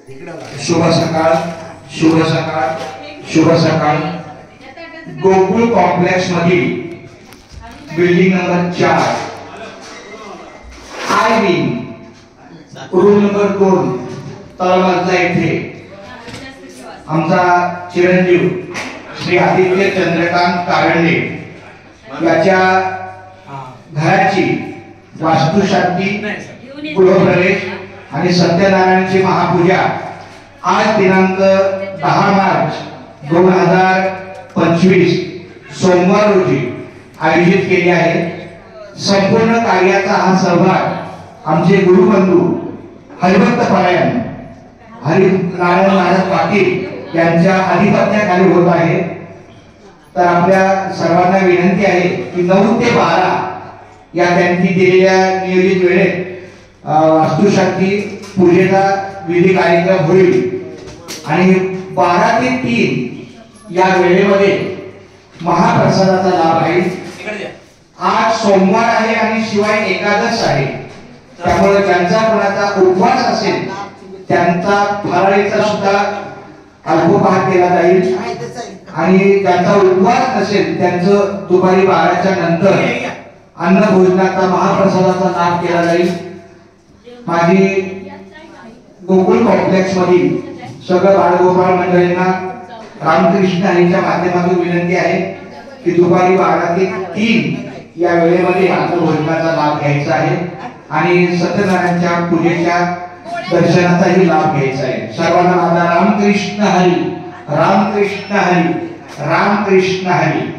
शुभ सकाळ, शुभ सकाळ, शुभ सकाळ। गोकुळ कॉम्प्लेक्स मधील building number 4 I wing room number 2 तळमजला येथे आमचा चिरंजीव श्री आदित्य चंद्रकांत कारंडे याच्या घराची वास्तुशांती, गृहप्रवेश आणि सत्यनारायणची महापूजा आज दिनांक 10 मार्च 2025 सोमवार रोजी आयोजित केली आहे। संपूर्ण कार्याचा हा सहभाग आमचे गुरुबंधू हरिभक्त परायण हरिनारायण महाराज पाटील यांच्या अधिपत्याखाली होत आहे। तर आपल्या सर्वांना विनंती आहे की 9 ते 12 या त्यांनी दिलेल्या नियोजित वेळेत वास्तुशांती पूजेचा विधी कार्यक्रम होईल आणि 12 ते 3 या वेळेमध्ये महाप्रसादाचा लाभ आहे। आज सोमवार आहे आणि शिवाय एकादश आहे, त्यामुळे ज्यांचा कोणाचा उपवास असेल त्यांचा फराळीचा सुद्धा अल्पोपहार केला जाईल आणि ज्यांचा उपवास नसेल त्यांचं दुपारी 12च्या नंतर अन्न भोजनाचा महाप्रसादाचा लाभ केला जाईल। माझी गोकुळ कॉम्प्लेक्स मधील सगळ्या बाळगोपाळ मंडळींना रामकृष्ण हरीच्या माध्यमातून विनंती आहे की दुपारी 12 ते 3 या वेळेमध्ये अन्न भोजनाचा लाभ घ्यायचा आहे आणि सत्यनारायणच्या पूजेच्या दर्शनाचाही लाभ घ्यायचा आहे। सर्वांना माझा रामकृष्ण हरी, रामकृष्ण हरी, रामकृष्ण हरी।